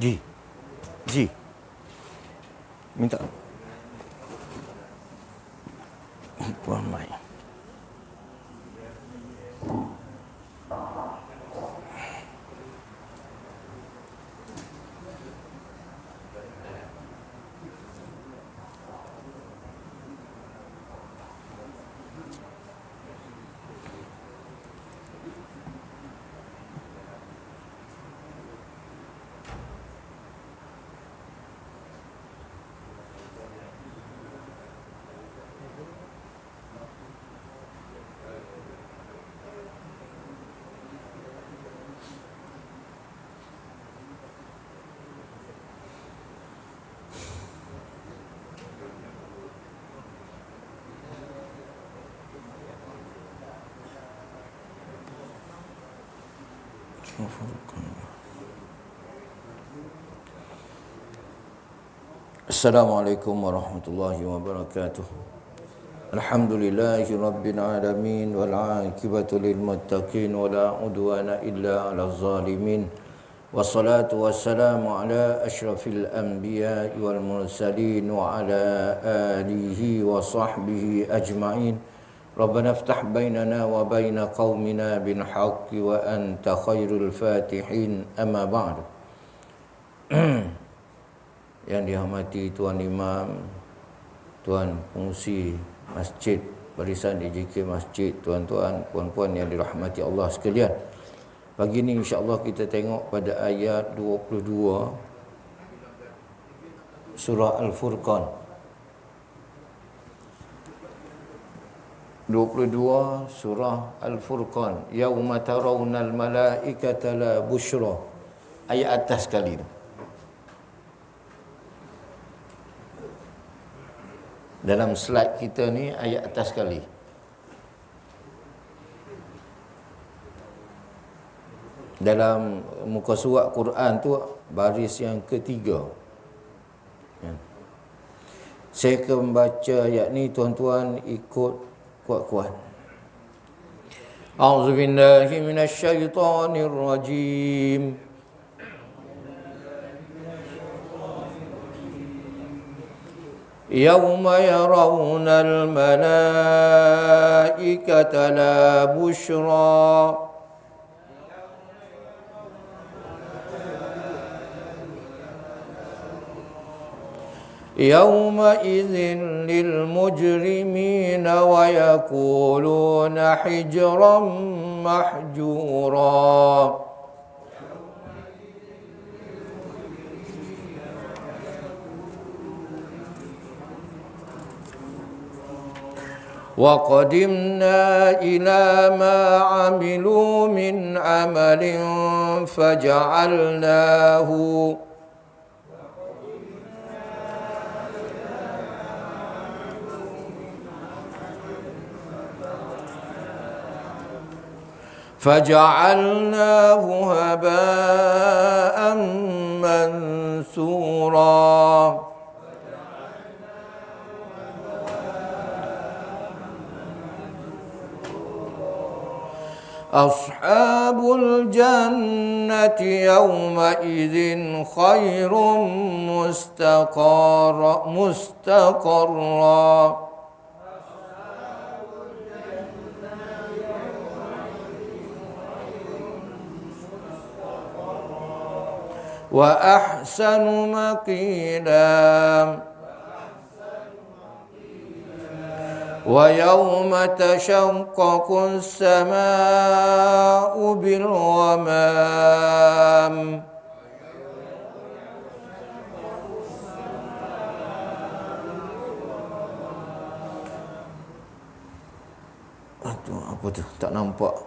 Ji. Ji. Minta. Puan mai. Assalamualaikum warahmatullahi wabarakatuh. Alhamdulillahi rabbil alamin wal 'aqibatu lil muttaqin wala udwana illa 'alal zalimin. Wassalatu wassalamu ala asyrafil anbiya'i wal mursalin wa ala alihi wa sahbihi ajma'in. Rabbana iftah bainana wa baina qaumina bil haqqi wa anta khairul fatihin. Amma ba'du. Yang dihormati Tuan Imam, Tuan Pengurusi Masjid, Barisan DJK Masjid, tuan-tuan, puan-puan yang dirahmati Allah sekalian. Pagi ini insya-Allah kita tengok pada ayat 22 surah Al-Furqan. 22 surah Al-Furqan. Yauma tarawnal malaikata la busyra. Ayat atas sekali tu. Dalam slide kita ni ayat atas sekali. Dalam muka surat Quran tu baris yang ketiga. Saya akan membaca ayat ni, tuan-tuan ikut kuat-kuat. A'udzubillahi minasyaitonirrajim. يوم يرون الملائكة لا بشرى يومئذ للمجرمين ويقولون حجرا محجورا وَقَدِمْنَا إِلَى مَا عَمِلُوا مِنْ عَمَلٍ فَجَعَلْنَاهُ هَبَاءً مَنْثُورًا. أصحاب الجنة يومئذ خير مستقرا وأحسن مقيلا ويوم تشقق السماء بالغمام apa tu? Tak nampak.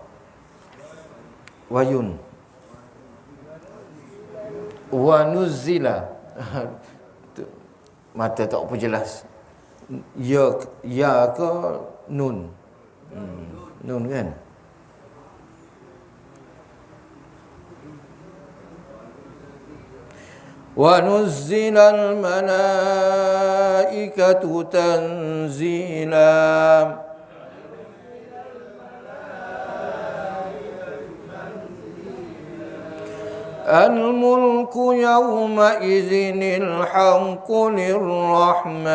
Wayun. Wa nuzila. Mata tak apa jelas. Ya ke nun? Nun kan? Wa nuzzilal malaikatu tanzila. الملك يومئذ الحق للرحمن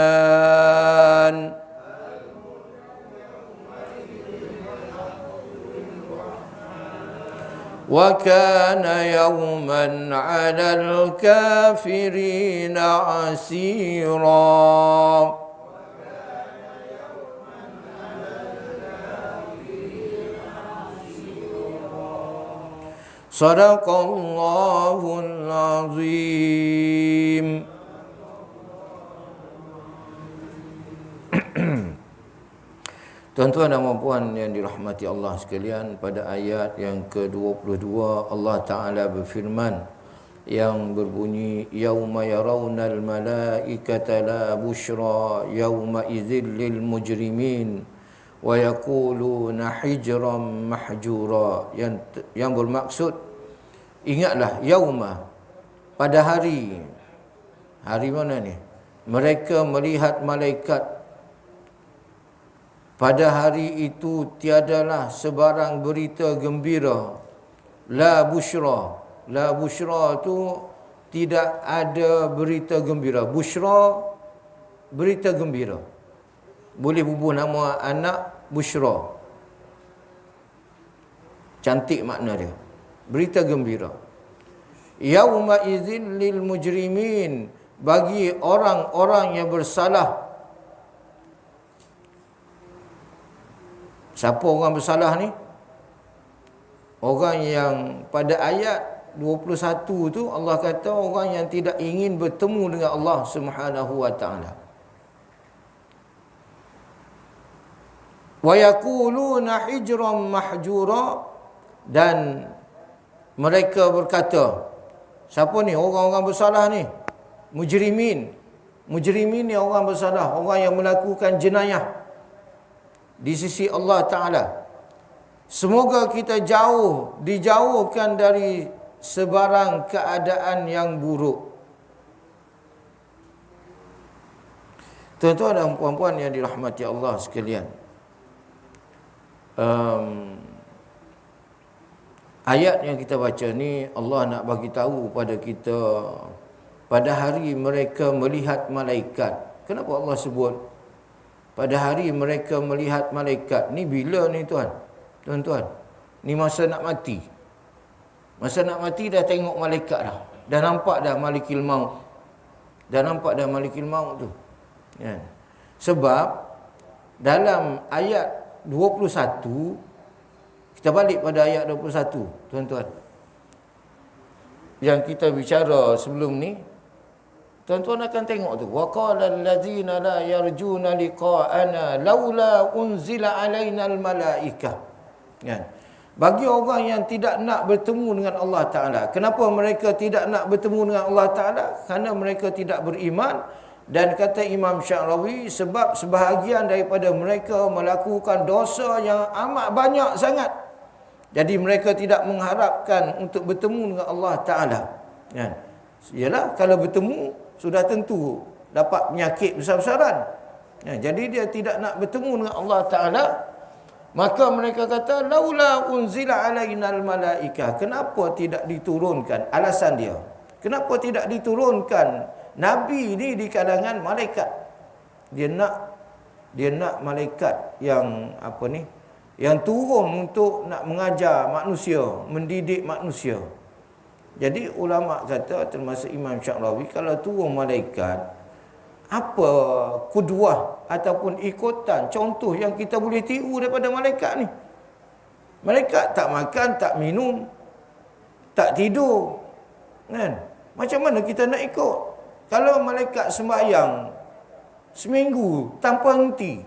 وكان يوما على الكافرين عسيرا. Sadaqallahul azim. Tuan-tuan dan puan yang dirahmati Allah sekalian, pada ayat yang ke-22 Allah Ta'ala berfirman yang berbunyi yauma yarawnal malaikata la busyra yauma idzil lil mujrimin wa yaquluna hijran mahjura, yang bermaksud ingatlah yauma, pada hari mana ni mereka melihat malaikat. Pada hari itu tiadalah sebarang berita gembira. La busyra. La busyra tu tidak ada berita gembira. Busyra, berita gembira. Boleh bubuh nama anak Busyra. Cantik makna dia. Berita gembira. Yauma idzin lil mujrimin, bagi orang-orang yang bersalah. Siapa orang bersalah ni? Orang yang pada ayat 21 tu Allah kata orang yang tidak ingin bertemu dengan Allah Subhanahu wa taala. Wa yaquluna hijran mahjura, dan mereka berkata, siapa ni orang-orang bersalah ni? Mujrimin. Mujrimin ni orang bersalah, orang yang melakukan jenayah di sisi Allah Ta'ala. Semoga kita dijauhkan dari sebarang keadaan yang buruk. Tuan-tuan dan puan-puan yang dirahmati Allah sekalian, ayat yang kita baca ni Allah nak bagi tahu pada kita pada hari mereka melihat malaikat. Kenapa Allah sebut pada hari mereka melihat malaikat? Ni bila ni tuan-tuan? Ni masa nak mati. Masa nak mati dah tengok malaikat dah. Dah nampak dah Malikil Maut. Dah nampak dah Malikil Maut tu. Ya. Sebab dalam ayat 21, kita balik pada ayat 21, tuan-tuan. Yang kita bicara sebelum ni, tuan-tuan akan tengok tu. Wa qala allazina la yarjuna liqa'ana laula unzila alaina almalaikah. Kan? Bagi orang yang tidak nak bertemu dengan Allah Taala. Kenapa mereka tidak nak bertemu dengan Allah Taala? Kerana mereka tidak beriman. Dan kata Imam Sya'rawi, sebab sebahagian daripada mereka melakukan dosa yang amat banyak sangat. Jadi mereka tidak mengharapkan untuk bertemu dengan Allah Taala. Kan? Yalah, kalau bertemu sudah tentu dapat penyakit besar-besaran. Ya, jadi dia tidak nak bertemu dengan Allah Ta'ala. Maka mereka kata, laula unzila alainal malaikah. Kenapa tidak diturunkan? Alasan dia, kenapa tidak diturunkan Nabi ni di kalangan malaikat? Dia nak malaikat yang yang turun untuk nak mengajar manusia, mendidik manusia. Jadi ulama kata, termasuk Imam Sya'rawi, kalau turun malaikat, apa kudwah ataupun ikutan, contoh yang kita boleh tiru daripada malaikat ni? Malaikat tak makan, tak minum, tak tidur. Kan? Macam mana kita nak ikut? Kalau malaikat sembahyang seminggu tanpa henti,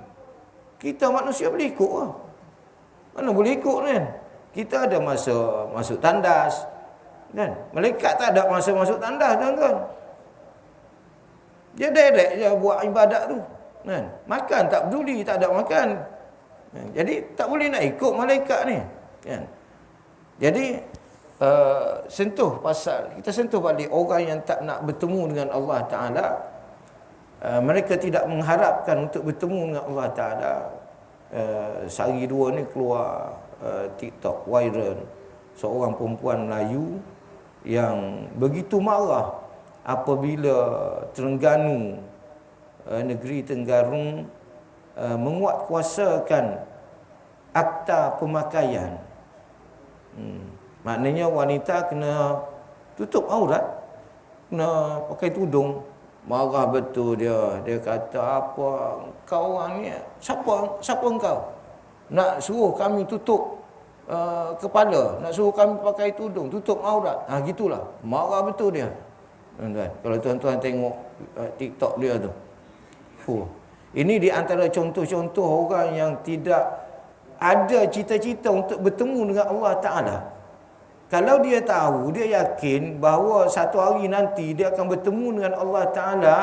kita manusia boleh ikut lah. Mana boleh ikut kan? Kita ada masa masuk tandas. Kan? Malaikat tak ada masa masuk tandas, tuan-tuan. Dia direct je buat ibadat tu. Kan? Makan tak peduli, tak ada makan. Kan? Jadi tak boleh nak ikut malaikat ni. Kan? Jadi kita sentuh balik orang yang tak nak bertemu dengan Allah Ta'ala. Mereka tidak mengharapkan untuk bertemu dengan Allah Ta'ala. Sehari dua ni keluar TikTok viral, seorang perempuan Melayu yang begitu marah apabila Terengganu, negeri Terengganu menguatkuasakan akta pemakaian. Maknanya wanita kena tutup aurat, kena pakai tudung. Marah betul dia. Dia kata, apa kau orang ni? Siapa engkau? Nak suruh kami tutup kepala, nak suruh kami pakai tudung, tutup aurat. Gitulah. Marah betul dia. Tuan-tuan, kalau tuan-tuan tengok TikTok dia tu. Ini di antara contoh-contoh orang yang tidak ada cita-cita untuk bertemu dengan Allah Ta'ala. Kalau dia tahu, dia yakin bahawa satu hari nanti dia akan bertemu dengan Allah Ta'ala,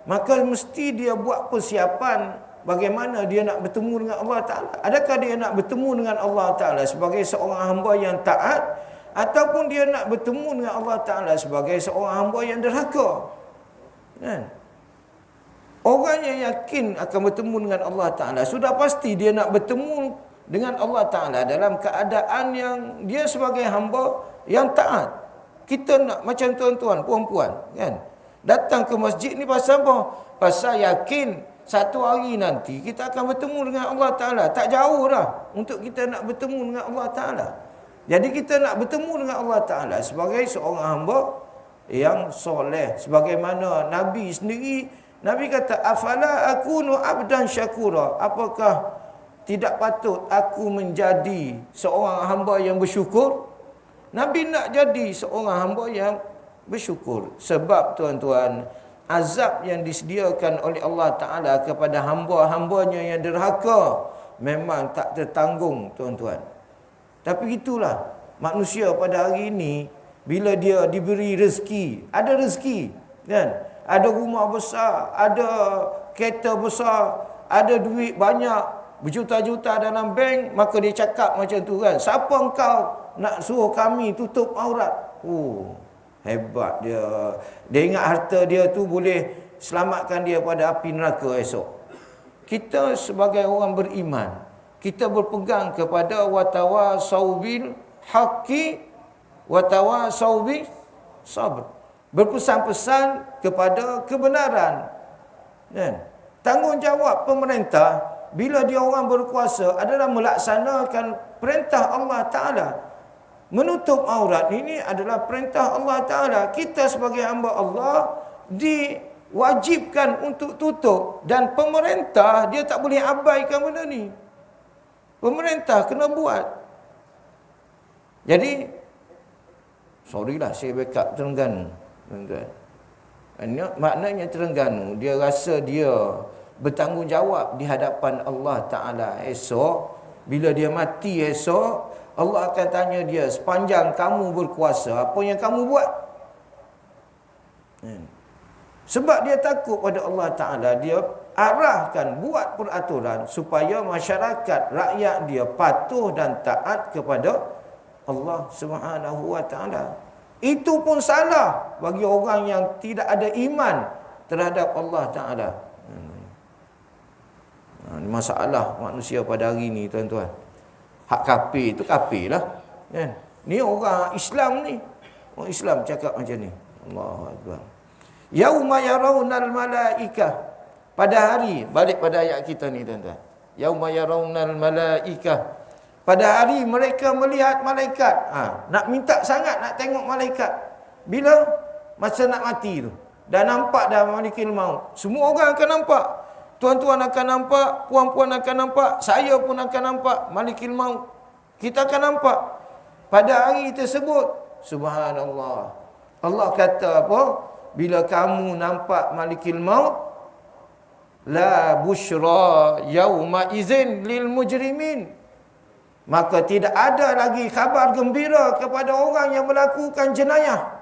maka mesti dia buat persiapan bagaimana dia nak bertemu dengan Allah Ta'ala. Adakah dia nak bertemu dengan Allah Ta'ala sebagai seorang hamba yang taat, ataupun dia nak bertemu dengan Allah Ta'ala sebagai seorang hamba yang derhaka? Kan? Orang yang yakin akan bertemu dengan Allah Ta'ala, sudah pasti dia nak bertemu dengan Allah Ta'ala dalam keadaan yang dia sebagai hamba yang taat. Kita nak macam tuan-tuan, puan-puan, kan, datang ke masjid ni pasal apa? Pasal yakin satu hari nanti kita akan bertemu dengan Allah Ta'ala. Tak jauh dah untuk kita nak bertemu dengan Allah Ta'ala. Jadi kita nak bertemu dengan Allah Ta'ala sebagai seorang hamba yang soleh. Sebagaimana Nabi sendiri, Nabi kata, afala akunu abdan syakura. Apakah tidak patut aku menjadi seorang hamba yang bersyukur? Nabi nak jadi seorang hamba yang bersyukur. Sebab tuan-tuan, azab yang disediakan oleh Allah Ta'ala kepada hamba-hambanya yang derhaka memang tak tertanggung, tuan-tuan. Tapi itulah manusia pada hari ini, bila dia diberi rezeki, ada rezeki, kan? Ada rumah besar, ada kereta besar, ada duit banyak, berjuta-juta dalam bank, maka dia cakap macam tu, kan, siapa engkau nak suruh kami tutup aurat? Hebat dia. Dia ingat harta dia tu boleh selamatkan dia pada api neraka esok. Kita sebagai orang beriman, kita berpegang kepada watawasau bil haqqi watawasau bis sabr. Berpesan-pesan kepada kebenaran. Kan? Tanggungjawab pemerintah bila dia orang berkuasa adalah melaksanakan perintah Allah Ta'ala. Menutup aurat ini adalah perintah Allah Ta'ala. Kita sebagai hamba Allah diwajibkan untuk tutup. Dan pemerintah dia tak boleh abaikan benda ni. Pemerintah kena buat. Jadi, sorry lah saya backup Terengganu. Maknanya Terengganu, dia rasa dia bertanggungjawab di hadapan Allah Ta'ala esok. Bila dia mati esok, Allah akan tanya dia, sepanjang kamu berkuasa, apa yang kamu buat? Sebab dia takut pada Allah Ta'ala, dia arahkan, buat peraturan supaya masyarakat, rakyat dia patuh dan taat kepada Allah Subhanahu Wa Ta'ala. Itu pun salah bagi orang yang tidak ada iman terhadap Allah Ta'ala. Ini masalah manusia pada hari ini, tuan-tuan. Hak kafir itu kafir lah, kan? Ni orang Islam ni, orang Islam cakap macam ni. Allahu Akbar. Yauma yarawnal malaikah. Pada hari, balik pada ayat kita ni, tuan-tuan. Yauma yarawnal malaikah. Pada hari mereka melihat malaikat. Nak minta sangat nak tengok malaikat. Bila? Masa nak mati tu. Dah nampak dah malikul maut. Semua orang akan nampak. Tuan-tuan akan nampak, puan-puan akan nampak, saya pun akan nampak malikul maut. Kita akan nampak. Pada hari tersebut, subhanallah, Allah kata apa? Bila kamu nampak malikul maut, la busyra yauma izin lil mujrimin. Maka tidak ada lagi khabar gembira kepada orang yang melakukan jenayah.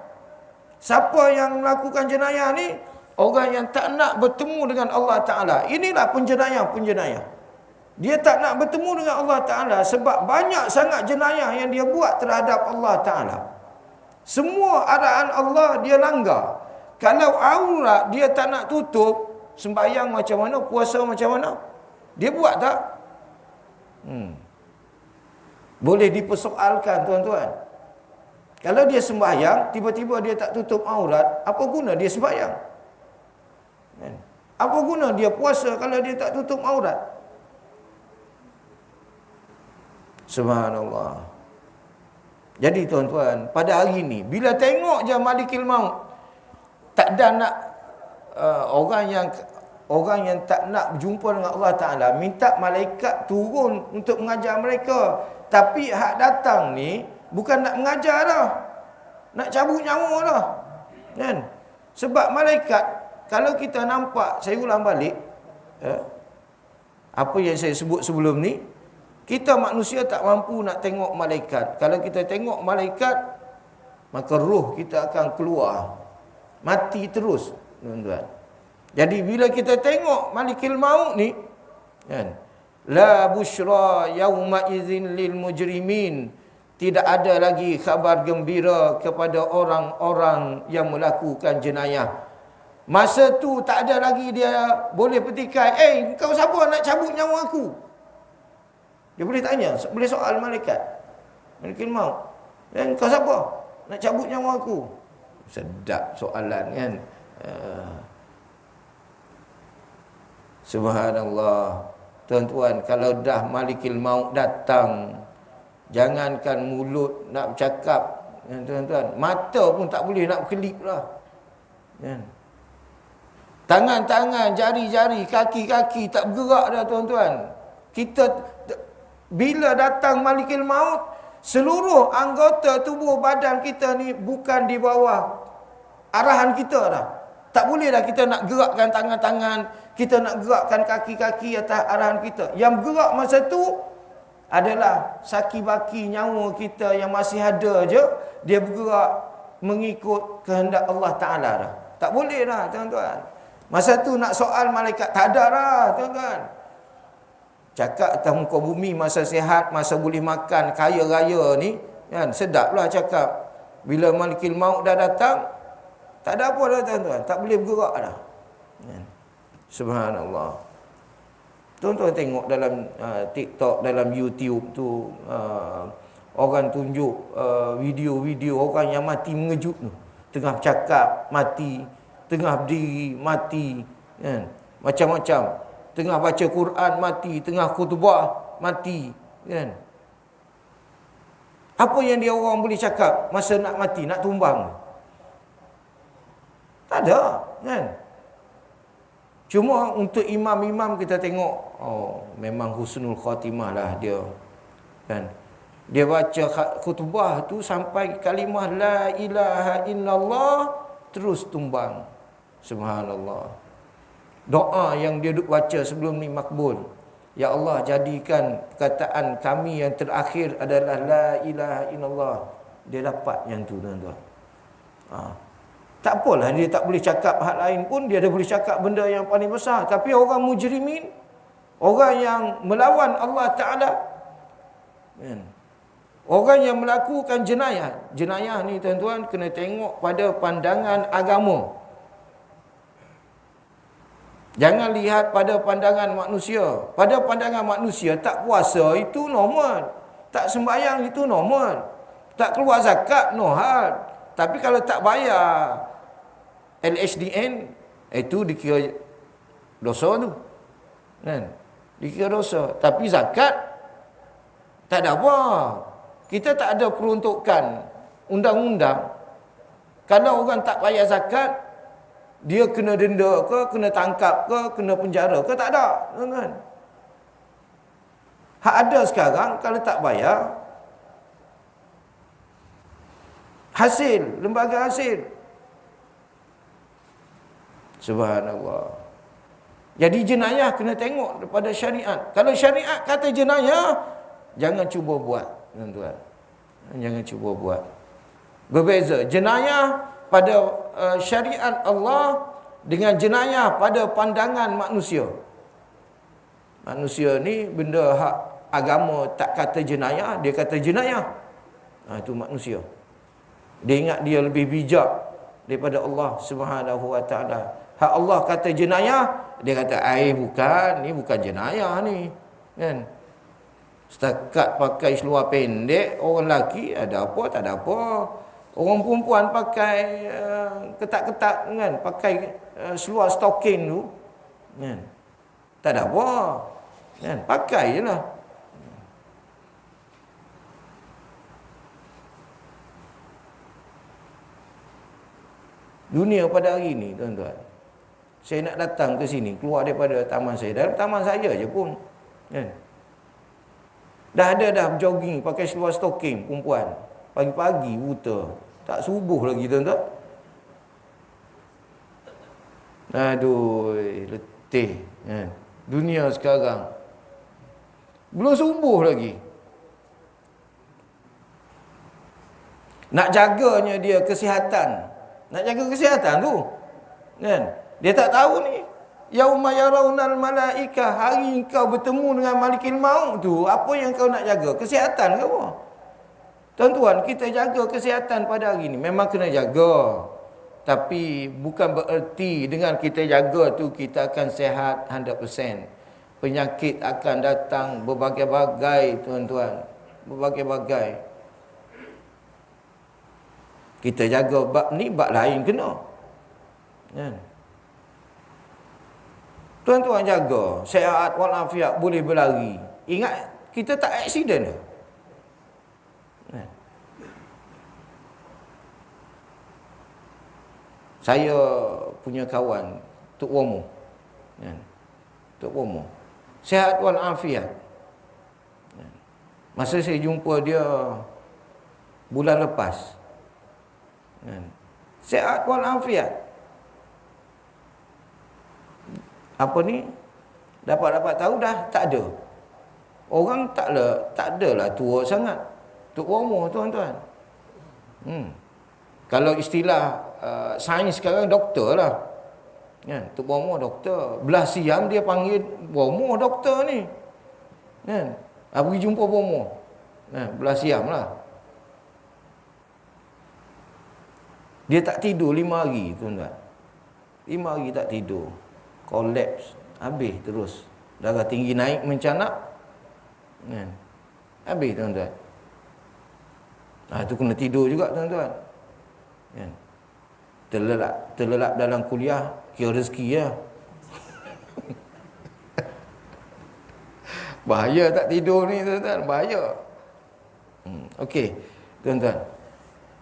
Siapa yang melakukan jenayah ni? Orang yang tak nak bertemu dengan Allah Ta'ala. Inilah penjenayah-penjenayah. Dia tak nak bertemu dengan Allah Ta'ala sebab banyak sangat jenayah yang dia buat terhadap Allah Ta'ala. Semua arahan Allah dia langgar. Kalau aurat dia tak nak tutup, sembahyang macam mana, puasa macam mana? Dia buat tak? Boleh dipersoalkan, tuan-tuan. Kalau dia sembahyang, tiba-tiba dia tak tutup aurat, apa guna dia sembahyang? Kan? Apa guna dia puasa kalau dia tak tutup aurat? Subhanallah. Jadi tuan-tuan, pada hari ini, bila tengok je Malikil Maut, tak ada nak orang yang tak nak berjumpa dengan Allah Ta'ala, minta malaikat turun untuk mengajar mereka. Tapi hak datang ni, bukan nak mengajar dah, nak cabut nyawa dah. Kan? Sebab malaikat, kalau kita nampak, saya ulang balik, apa yang saya sebut sebelum ni, kita manusia tak mampu nak tengok malaikat. Kalau kita tengok malaikat, maka roh kita akan keluar, mati terus, tuan-tuan. Jadi bila kita tengok Malikil Maut ni, kan, la busyra yauma idzin lil mujrimin, tidak ada lagi khabar gembira kepada orang-orang yang melakukan jenayah. Masa tu tak ada lagi dia boleh petikai, kau siapa nak cabut nyawa aku? Dia boleh tanya, boleh soal malaikat Malikil Maut, kau siapa nak cabut nyawa aku? Sedap soalan, kan. Subhanallah. Tuan-tuan, kalau dah Malikil Maut datang, jangankan mulut nak bercakap, tuan-tuan, mata pun tak boleh nak berkelip lah, kan. Tangan-tangan, jari-jari, kaki-kaki tak bergerak dah, tuan-tuan. Kita bila datang Malikil Maut, seluruh anggota tubuh badan kita ni bukan di bawah arahan kita dah. Tak boleh dah kita nak gerakkan tangan-tangan, kita nak gerakkan kaki-kaki atas arahan kita. Yang bergerak masa tu adalah saki-baki nyawa kita yang masih ada je, dia bergerak mengikut kehendak Allah Ta'ala dah. Tak boleh dah, tuan-tuan. Masa tu nak soal malaikat, tak ada dah, tuan-tuan. Cakap atas muka bumi masa sihat, masa boleh makan, kaya raya ni, kan, sedaplah cakap. Bila Malikil Maut dah datang, tak ada apa dah, tuan-tuan. Tak boleh bergerak dah. Kan? Subhanallah. Tuan-tuan tengok dalam TikTok, dalam YouTube tu, orang tunjuk video-video orang yang mati mengejut tu. Tengah bercakap, mati. Tengah berdiri, mati. Kan? Macam-macam. Tengah baca Quran, mati. Tengah khutbah, mati. Kan? Apa yang dia orang boleh cakap masa nak mati, nak tumbang? Tak ada, kan? Cuma untuk imam-imam kita tengok, memang husnul khatimah lah dia. Kan? Dia baca khutbah tu sampai kalimah la ilaha illallah, terus tumbang. Subhanallah. Doa yang dia duk baca sebelum ni makbul. Ya Allah, jadikan perkataan kami yang terakhir adalah la ilaha illallah. Dia dapat yang tu, tuan-tuan. Tak apalah dia tak boleh cakap hal lain pun, dia dah boleh cakap benda yang paling besar. Tapi orang mujrimin, orang yang melawan Allah Ta'ala, kan, orang yang melakukan jenayah. Jenayah ni, tuan-tuan, kena tengok pada pandangan agama. Jangan lihat pada pandangan manusia. Pada pandangan manusia, tak puasa itu normal, tak sembahyang itu normal, tak keluar zakat no hal. Tapi kalau tak bayar LHDN, itu dikira dosa tu, kan? Dikira dosa. Tapi zakat tak ada apa. Kita tak ada peruntukan undang-undang. Kalau orang tak bayar zakat, dia kena denda ke, kena tangkap ke, kena penjara ke? Tak ada, kan? Hak ada sekarang, kalau tak bayar, hasil, lembaga hasil. Subhanallah. Jadi jenayah kena tengok daripada syariat. Kalau syariat kata jenayah, jangan cuba buat, tuan-tuan. Jangan cuba buat. Berbeza jenayah pada syariat Allah dengan jenayah pada pandangan manusia. Manusia ni benda hak agama tak kata jenayah, dia kata jenayah. Itu manusia. Dia ingat dia lebih bijak daripada Allah Subhanahu Wa Taala. Hak Allah kata jenayah, dia kata bukan, ni bukan jenayah ni, kan? Setakat pakai seluar pendek orang lelaki, ada apa tak ada apa. Orang perempuan pakai ketat-ketat kan, pakai seluar stocking tu kan. Tak ada apa. Kan, pakai je lah. Dunia pada hari ni, tuan-tuan. Saya nak datang ke sini, keluar daripada taman saya. Dalam taman saya je pun. Kan? Dah ada dah jogging, pakai seluar stocking perempuan. Pagi-pagi, buta. Tak subuh lagi, tuan-tuan. Aduh, letih. Kan? Dunia sekarang. Belum subuh lagi. Nak jaganya dia kesihatan. Nak jaga kesihatan tu. Kan? Dia tak tahu ni. Yauma yarawnal malaika, hari kau bertemu dengan malikil maut tu, apa yang kau nak jaga? Kesihatan ke apa? Tuan-tuan, kita jaga kesihatan pada hari ni memang kena jaga. Tapi bukan bererti dengan kita jaga tu kita akan sihat 100%. Penyakit akan datang berbagai-bagai, tuan-tuan. Berbagai-bagai. Kita jaga bab ni, bab lain kena. Kan? Tuan-tuan jaga, sihat walafiat, boleh berlari. Ingat, kita tak aksiden ke? Kan? Saya punya kawan, Tok Womo. Kan? Tok Womo. Sihat walafiat. Kan? Masa saya jumpa dia bulan lepas. Kan? Sihat walafiat. Apa ni? Dapat tahu dah tak ada. Orang tak adalah tua sangat. Tok Womo, tuan-tuan. Kalau istilah sains sekarang doktor lah. Kan? Tok Womo doktor. Belah siang dia panggil Womo doktor ni. Kan? Pergi jumpa Womo. Kan? Belah siang lah. Dia tak tidur 5 hari, tuan-tuan. 5 hari tak tidur. Collapse. Habis terus. Darah tinggi naik mencanak. Kan? Habis, tuan-tuan. Itu kena tidur juga, tuan-tuan. Kan? Terlelap dalam kuliah, kira rezeki ya. Bahaya tak tidur ni, tuan-tuan. Bahaya. Okey, tuan-tuan.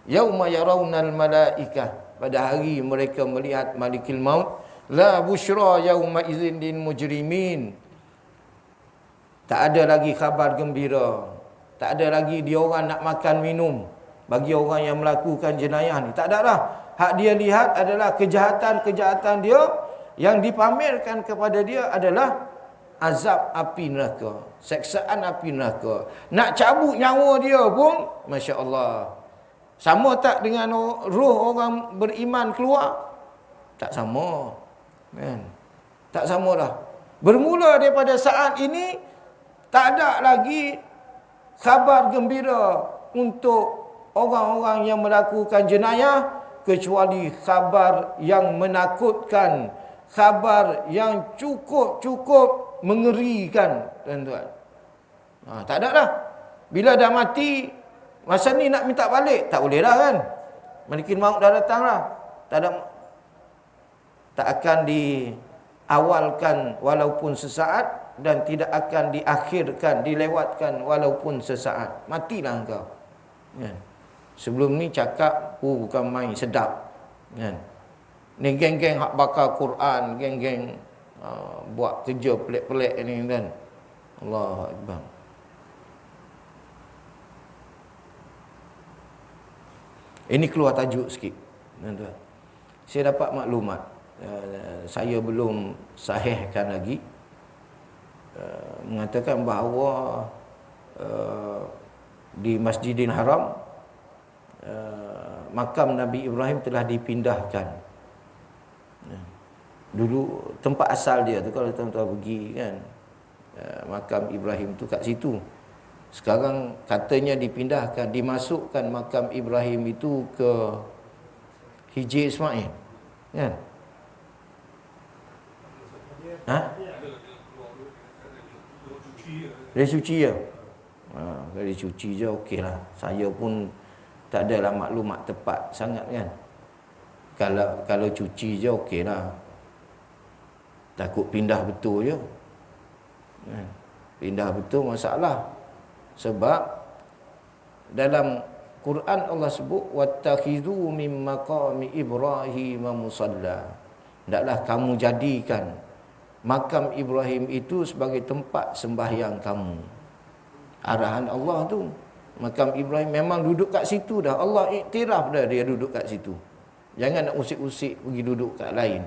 Yauma yarawnal malaikah, pada hari mereka melihat malikil maut, la busyra yauma idzin lil mujrimin. Tak ada lagi khabar gembira. Tak ada lagi dia orang nak makan minum bagi orang yang melakukan jenayah ni. Tak ada dah. Hak dia lihat adalah kejahatan-kejahatan dia, yang dipamerkan kepada dia adalah azab api neraka, seksaan api neraka. Nak cabut nyawa dia pun, masya-Allah. Sama tak dengan roh orang beriman keluar? Tak sama. Kan? Tak sama dah. Bermula daripada saat ini, tak ada lagi khabar gembira untuk orang-orang yang melakukan jenayah, kecuali khabar yang menakutkan, khabar yang cukup mengerikan, tuan-tuan. Tak ada dah. Bila dah mati, masa ni nak minta balik, tak boleh dah kan. Malikul maut dah datang lah. Tak akan diawalkan walaupun sesaat, dan tidak akan diakhirkan, dilewatkan walaupun sesaat. Matilah engkau. Kan? Sebelum ni cakap, bukan main, sedap. Kan? Ni geng-geng hak bakar Quran, geng-geng buat kerja pelik-pelik ni kan. Allahu Akbar. Ini keluar tajuk sikit, tuan-tuan. Saya dapat maklumat, saya belum sahihkan lagi, mengatakan bahawa di Masjidil Haram makam Nabi Ibrahim telah dipindahkan. Dulu tempat asal dia tu, kalau tuan-tuan pergi kan, makam Ibrahim tu kat situ. Sekarang katanya dipindahkan, dimasukkan makam Ibrahim itu ke Hijri Ismail. Kan? Dia suci ya? Dia suci je okey lah. Saya pun tak adalah maklumat tepat sangat kan. Kalau cuci je okeylah. Takut pindah betul je. Kan? Pindah betul masalah. Sebab dalam Quran Allah sebut wattakhidhu min maqami Ibrahim musalla. Hendaklah kamu jadikan makam Ibrahim itu sebagai tempat sembahyang kamu. Arahan Allah tu. Makam Ibrahim memang duduk kat situ dah. Allah iktiraf dah dia duduk kat situ. Jangan nak usik-usik pergi duduk kat lain.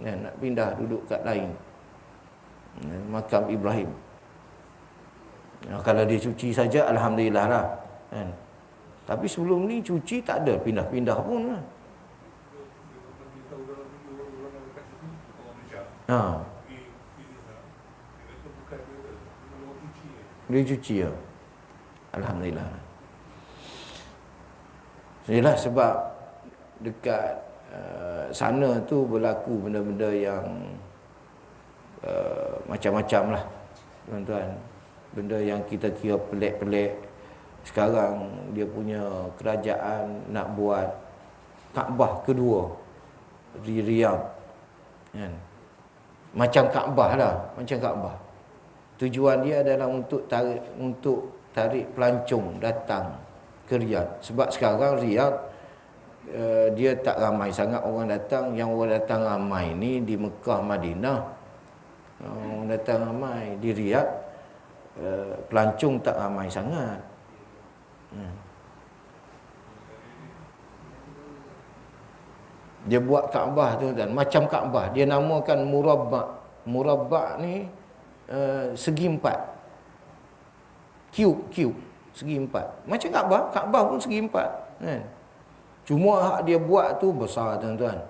Nak pindah duduk kat lain. Makam Ibrahim. Kalau dia cuci saja, alhamdulillah lah. Kan? Tapi sebelum ni cuci tak ada pindah-pindah pun lah. Dia cuci ya. Alhamdulillah. Inilah sebab dekat sana tu berlaku benda-benda yang macam-macam lah tuan-tuan. Benda yang kita kira pelik-pelik. Sekarang dia punya kerajaan nak buat Kaabah kedua di Riyadh kan? Macam Kaabah lah, macam Kaabah. Tujuan dia adalah untuk tarik pelancong datang ke Riyadh. Sebab sekarang Riyadh dia tak ramai sangat orang datang. Yang orang datang ramai ni di Mekah, Madinah. Orang datang ramai di Riyadh, pelancong tak ramai sangat. Dia buat Kaabah tu dan macam Kaabah, dia namakan murabba'. Murabba' ni segi empat. Cube segi empat. Macam Kaabah pun segi empat kan. Cuma hak dia buat tu besar tuan-tuan.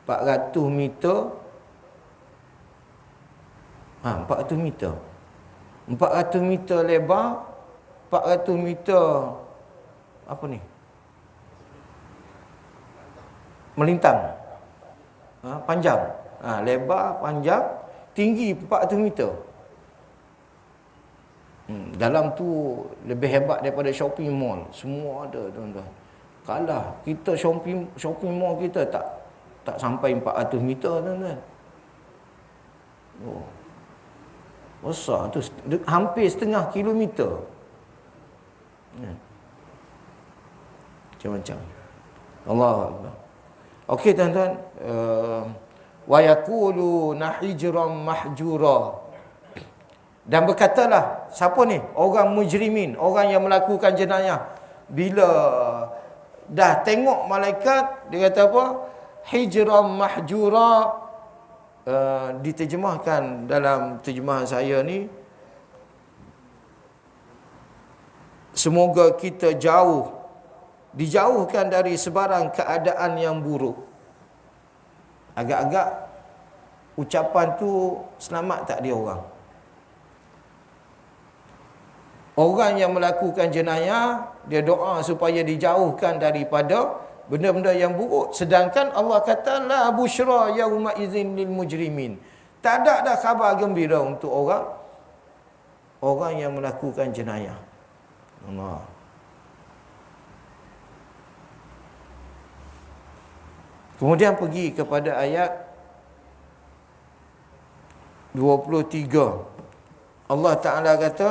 400 meter. 400 meter. 400 meter lebar, 400 meter apa ni? Melintang. Panjang. Lebar, panjang, tinggi 400 meter. Dalam tu lebih hebat daripada shopping mall. Semua ada tuan-tuan. Kalah kita shopping mall kita tak sampai 400 meter tuan-tuan. Besar tu, hampir setengah kilometer. Macam-macam. Allah Akbar. Okey tuan-tuan, wa yaquluna hijran mahjura. Dan berkatalah, siapa ni? Orang mujrimin, orang yang melakukan jenayah. Bila dah tengok malaikat, dia kata apa? Hijran mahjura. Diterjemahkan dalam terjemahan saya ni, semoga kita dijauhkan dari sebarang keadaan yang buruk. Agak-agak ucapan tu selamat tak dia orang? Orang yang melakukan jenayah, dia doa supaya dijauhkan daripada benda-benda yang buruk. Sedangkan Allah kata la busyra yauma idzin lil mujrimin. Tak ada dah khabar gembira untuk orang yang melakukan jenayah. Allah. Kemudian pergi kepada ayat 23. Allah Ta'ala kata,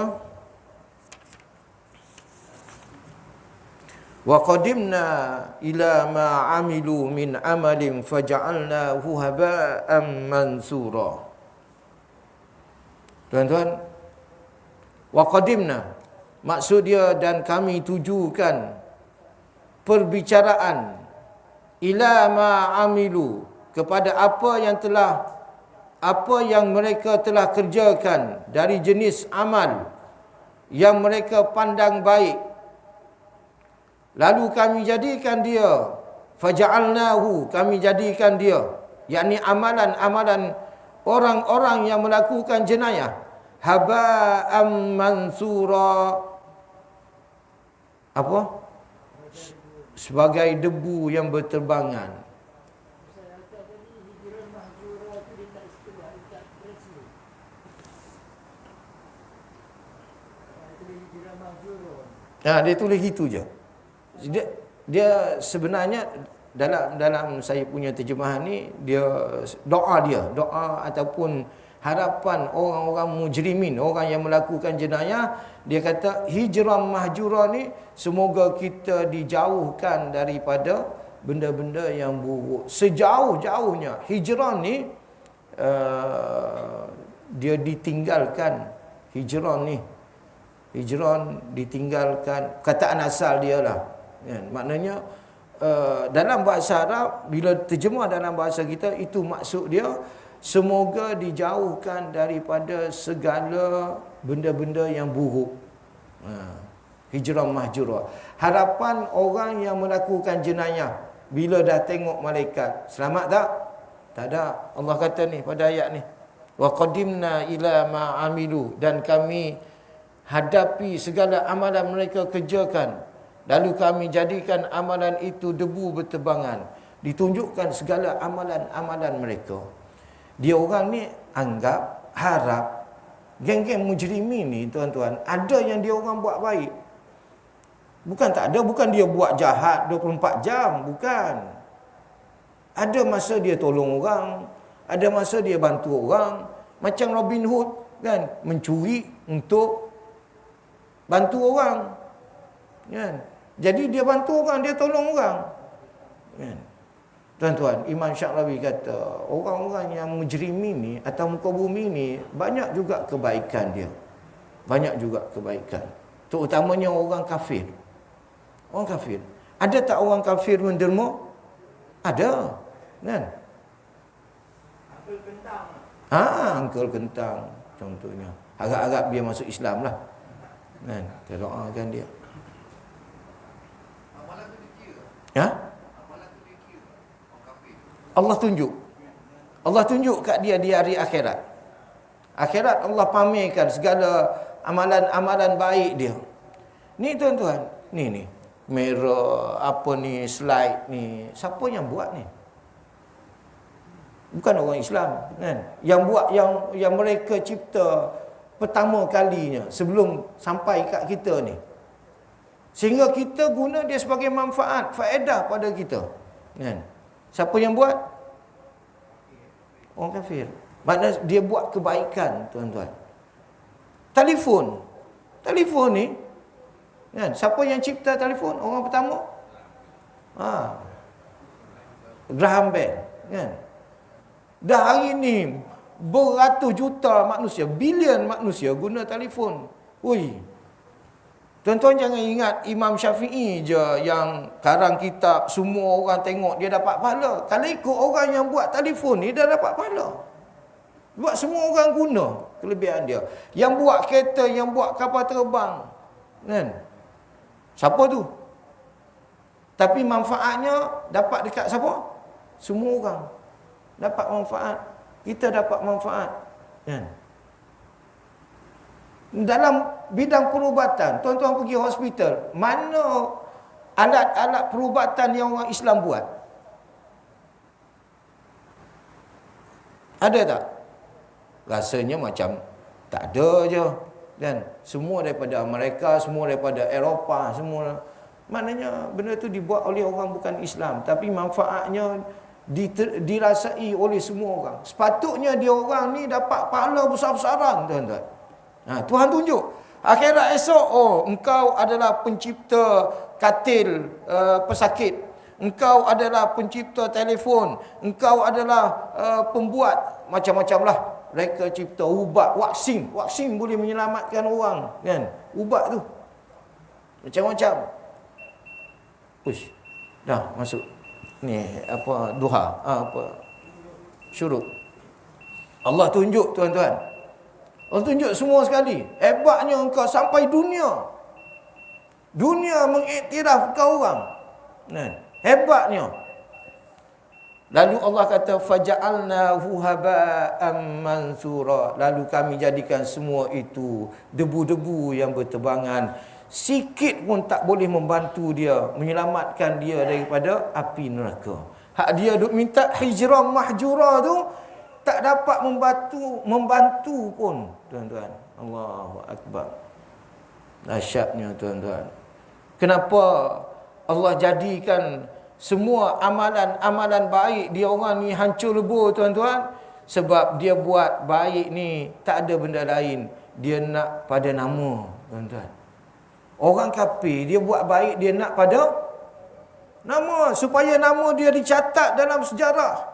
wa qadimna ila ma amilu min amalin faja'alnahu haba'an mansura. Tuan-tuan, wa qadimna maksud dia dan kami tujukan perbicaraan ila ma amilu kepada apa yang mereka telah kerjakan dari jenis amal yang mereka pandang baik. Lalu kami jadikan dia, faja'alnahu, kami jadikan dia, yakni amalan-amalan orang-orang yang melakukan jenayah, haba'am mansura. Apa? Sebagai debu yang berterbangan. Dia tulis gitu je. dia sebenarnya dalam saya punya terjemahan ni, doa ataupun harapan orang-orang mujrimin, orang yang melakukan jenayah, dia kata hijrah mahjura ni, semoga kita dijauhkan daripada benda-benda yang buruk sejauh-jauhnya. Hijrah ni dia ditinggalkan. Hijrah ditinggalkan, kataan asal dia lah, kan? Maknanya dalam bahasa Arab, bila terjemah dalam bahasa kita, itu maksud dia semoga dijauhkan daripada segala benda-benda yang buruk. Hijrah mahjura. Harapan orang yang melakukan jenayah bila dah tengok malaikat, selamat tak? Tak ada. Allah kata ni pada ayat ni, wa qadimna ila ma amilu, dan kami hadapi segala amalan mereka kerjakan, lalu kami jadikan amalan itu debu bertebangan. Ditunjukkan segala amalan-amalan mereka. Dia orang ni anggap, harap, geng-geng mujrimin ni tuan-tuan, ada yang dia orang buat baik. Bukan tak ada, bukan dia buat jahat 24 jam, bukan. Ada masa dia tolong orang, ada masa dia bantu orang. Macam Robin Hood, kan, mencuri untuk bantu orang, kan. Jadi dia bantu orang, dia tolong orang, kan. Tuan-tuan, Imam Syarawi kata, orang-orang yang mujrimin ni atau muka bumi ni, banyak juga kebaikan dia. Banyak juga kebaikan. Terutamanya orang kafir. Orang kafir. Ada tak orang kafir menderma? Ada, kan? Angkel kentang. Angkel kentang contohnya. Harap-harap dia masuk Islam lah, kan? Kita doakan dia. Ya? Allah tunjuk kat dia di hari akhirat. Akhirat Allah pamerkan segala amalan-amalan baik dia. Ni tuan-tuan, ni merah apa ni, slide ni, siapa yang buat ni? Bukan orang Islam, kan? Yang buat, yang mereka cipta pertama kalinya sebelum sampai kat kita ni. Sehingga kita guna dia sebagai manfaat, faedah pada kita, kan? Siapa yang buat? Orang kafir. Maknanya dia buat kebaikan, tuan-tuan. Telefon ni, kan? Siapa yang cipta telefon? Orang pertama? Graham Bell, kan? Dah hari ni beratus juta manusia, bilion manusia guna telefon. Ui. Tuan-tuan jangan ingat Imam Syafi'i je yang karang kitab, semua orang tengok dia dapat pahala. Kalau ikut orang yang buat telefon ni, dia dapat pahala. Buat semua orang guna kelebihan dia. Yang buat kereta, yang buat kapal terbang, kan? Siapa tu? Tapi manfaatnya dapat dekat siapa? Semua orang dapat manfaat. Kita dapat manfaat, kan? Dalam bidang perubatan, tuan-tuan pergi hospital, mana alat-alat perubatan yang orang Islam buat? Ada tak? Rasanya macam tak ada je, kan? Semua daripada Amerika, semua daripada Eropah, semua. Maknanya benda tu dibuat oleh orang bukan Islam, tapi manfaatnya dirasai oleh semua orang. Sepatutnya dia orang ni dapat pahala besar-besaran, tuan-tuan. Tuhan tunjuk akhirat esok, engkau adalah pencipta katil pesakit, engkau adalah pencipta telefon, engkau adalah pembuat macam-macam lah. Mereka cipta ubat, vaksin boleh menyelamatkan orang, kan? Ubat tu macam-macam. Push. Dah masuk ni apa, duha, syuruk. Allah tunjuk, tuan-tuan. Allah tunjuk semua sekali. Hebatnya engkau sampai dunia mengiktiraf kau orang. Hebatnya. Lalu Allah kata faja'alnahu haba'an mansura. Lalu kami jadikan semua itu debu-debu yang berterbangan. Sikit pun tak boleh membantu dia, menyelamatkan dia daripada api neraka. Hak dia duk minta hijrah mahjura tu, tak dapat membantu pun, tuan-tuan. Allahu Akbar. Dahsyatnya, tuan-tuan. Kenapa Allah jadikan semua amalan-amalan baik dia orang ni hancur lebur, tuan-tuan. Sebab dia buat baik ni tak ada benda lain, dia nak pada nama, tuan-tuan. Orang kafir dia buat baik dia nak pada nama, supaya nama dia dicatat dalam sejarah,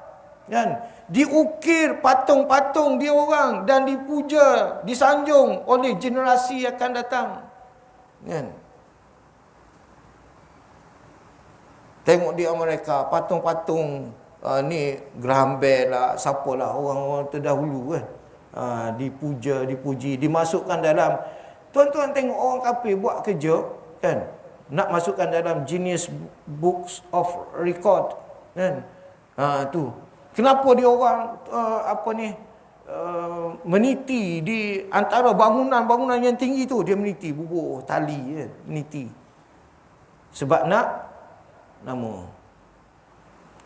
kan? Diukir patung-patung dia orang dan dipuja, disanjung oleh generasi yang akan datang, kan? Tengok di Amerika patung-patung ni Graham Bell lah, siapalah orang-orang terdahulu, kan? Dipuja, dipuji, dimasukkan dalam, tuan-tuan tengok orang kafir buat kerja, kan? Nak masukkan dalam Guinness Books of Record, kan? Tu. Kenapa dia orang meniti di antara bangunan-bangunan yang tinggi tu, dia meniti bubuh tali, kan? Meniti. Sebab nak nama.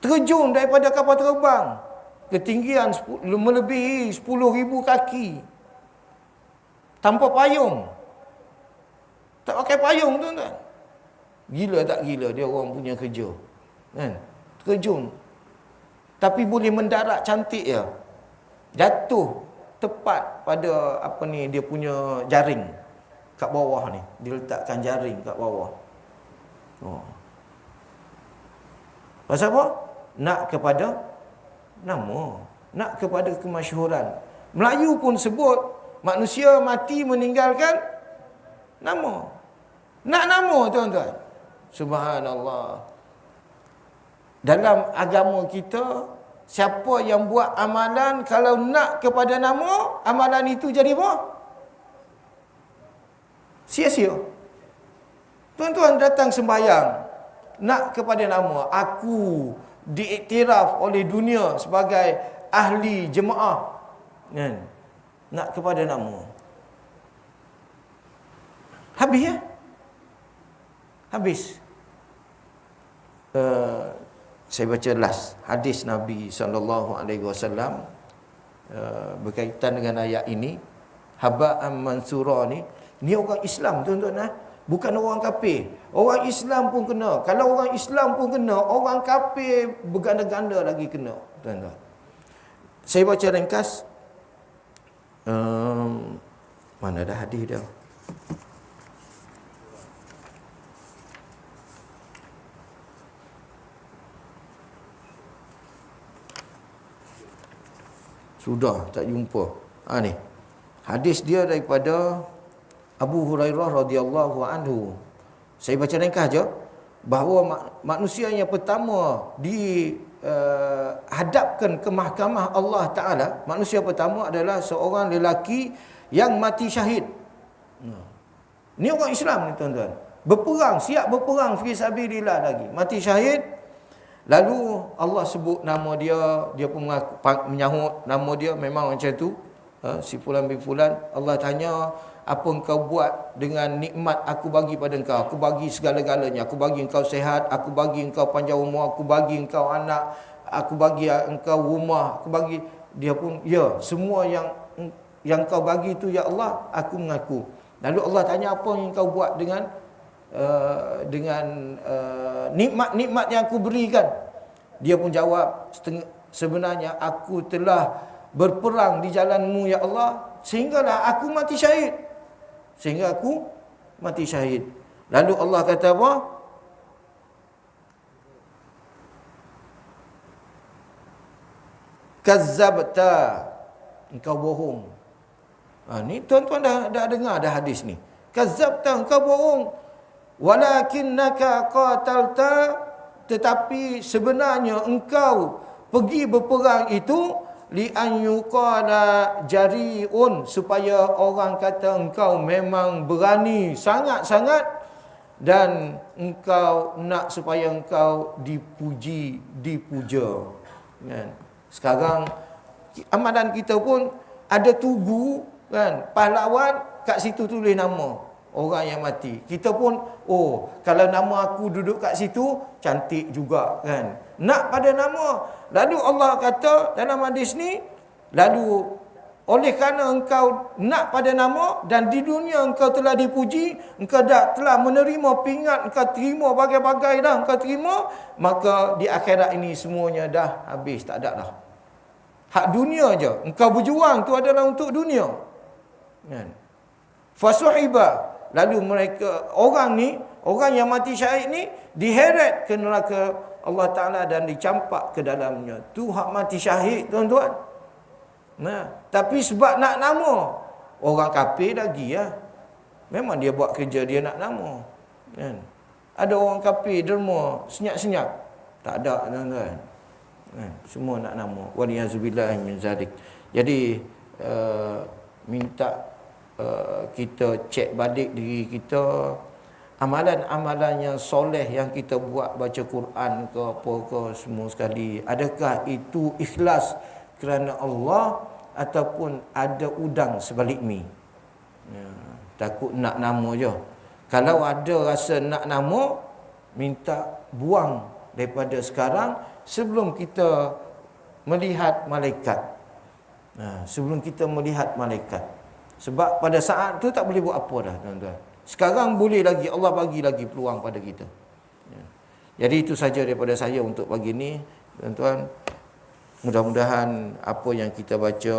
Terjun daripada kapal terbang, ketinggian melebihi 10,000 kaki, tanpa payung. Tak pakai payung, tuan-tuan. Gila tak gila dia orang punya kerja, kan? Terjun. Tapi boleh mendarat cantik ya. Jatuh tepat pada dia punya jaring kat bawah ni. Dia letakkan jaring kat bawah. Pasal apa? Nak kepada nama, nak kepada kemasyhuran. Melayu pun sebut manusia mati meninggalkan nama. Nak nama, tuan-tuan. Subhanallah. Dalam agama kita, siapa yang buat amalan kalau nak kepada nama, amalan itu jadi apa? Sia-sia. Tuan-tuan datang sembahyang nak kepada nama, aku diiktiraf oleh dunia sebagai ahli jemaah, kan? Nak kepada nama. Habis ya? Habis. Saya baca last hadis Nabi SAW berkaitan dengan ayat ini. Haba'an mansura ni orang Islam, tuan-tuan, bukan orang kafir. Orang Islam pun kena. Kalau orang Islam pun kena, orang kafir berganda-ganda lagi kena, tuan-tuan. Saya baca ringkas. Mana dah hadis dia? Sudah tak jumpa. Ni. Hadis dia daripada Abu Hurairah radhiyallahu anhu. Saya baca ringkas je, bahawa manusia yang pertama dihadapkan ke mahkamah Allah Taala, manusia pertama adalah seorang lelaki yang mati syahid. Ni orang Islam ni, tuan-tuan. Berperang, siap berperang fi sabilillah lagi. Mati syahid. Lalu Allah sebut nama dia, dia pun menyahut nama dia memang macam tu. Si fulan bin fulan. Allah tanya, apa engkau buat dengan nikmat aku bagi pada engkau? Aku bagi segala-galanya. Aku bagi engkau sehat, aku bagi engkau panjang umur, aku bagi engkau anak, aku bagi engkau rumah, aku bagi. Dia pun, ya, semua yang kau bagi tu ya Allah, aku mengaku. Lalu Allah tanya, apa yang kau buat dengan nikmat-nikmat yang aku berikan? Dia pun jawab, sebenarnya aku telah berperang di jalan-Mu ya Allah, sehinggalah aku mati syahid. Sehingga aku mati syahid. Lalu Allah kata apa? Kazzabta, engkau bohong. Ni tuan-tuan dah dengar dah hadis ni. Kazzabta, engkau bohong. Walakinnaka qatalta, tetapi sebenarnya engkau pergi berperang itu li an yuqala jari'un, supaya orang kata engkau memang berani sangat-sangat, dan engkau nak supaya engkau dipuji, dipuja, kan? Sekarang amalan kita pun ada tugu, kan, pahlawan, kat situ tulis nama orang yang mati. Kita pun, oh, kalau nama aku duduk kat situ, cantik juga, kan? Nak pada nama. Lalu Allah kata dalam hadis ni, lalu oleh kerana engkau nak pada nama dan di dunia engkau telah dipuji, engkau telah menerima pingat, engkau terima bagai-bagai dah, engkau terima, maka di akhirat ini semuanya dah habis, tak ada dah. Hak dunia je. Engkau berjuang tu adalah untuk dunia. Kan? Fasuhiba, lalu mereka, orang yang mati syahid ni diheret ke neraka Allah Ta'ala dan dicampak ke dalamnya. Tu hak mati syahid, tuan-tuan. Nah, tapi sebab nak nama, orang kafir lagi lah. Memang dia buat kerja dia nak nama. Kan? Ada orang kafir derma senyap-senyap. Tak ada, tuan-tuan. Semua nak nama. Waliyazubillah min zalik. Jadi minta kita cek balik diri kita, amalan-amalan yang soleh yang kita buat, baca Quran ke apa ke semua sekali, adakah itu ikhlas kerana Allah ataupun ada udang sebalik mi? Takut nak nama je. Kalau ada rasa nak nama, minta buang daripada sekarang sebelum kita melihat malaikat. Sebelum kita melihat malaikat. Sebab pada saat tu tak boleh buat apa dah, tuan-tuan. Sekarang boleh lagi, Allah bagi lagi peluang pada kita. Jadi itu saja daripada saya untuk pagi ni, tuan-tuan. Mudah-mudahan apa yang kita baca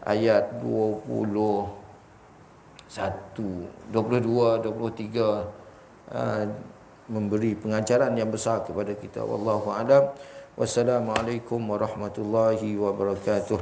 ayat 21, 22, 23 memberi pengajaran yang besar kepada kita. Wallahu a'lam. Wassalamualaikum warahmatullahi wabarakatuh.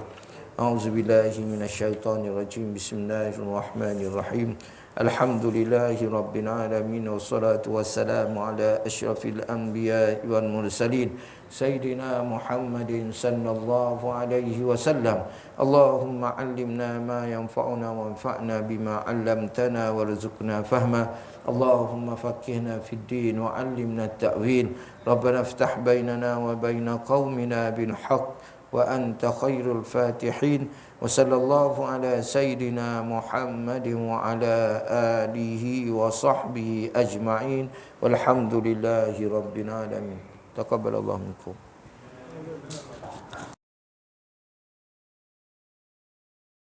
A'udzubillahi minasyaitonirrajim. Bismillahirrahmanirrahim. Alhamdulillahi rabbil alamin, wassalatu wassalamu ala asyrafil anbiya'i wal mursalin sayyidina Muhammadin sallallahu alaihi wasallam. Allahumma 'allimna ma yanfa'una wanfa'na bima 'allamtana warzuqna fahma. Allahumma faqqihna fid din wa 'allimna at-ta'wil. Rabbana iftah bainana wa baina qaumina bil haqq wa anta khairul fatihin. Wa sallallahu ala sayyidina Muhammadin wa ala alihi wa sahbihi ajma'in. Walhamdulillahi rabbil alamin. Taqabbalallahu minkum.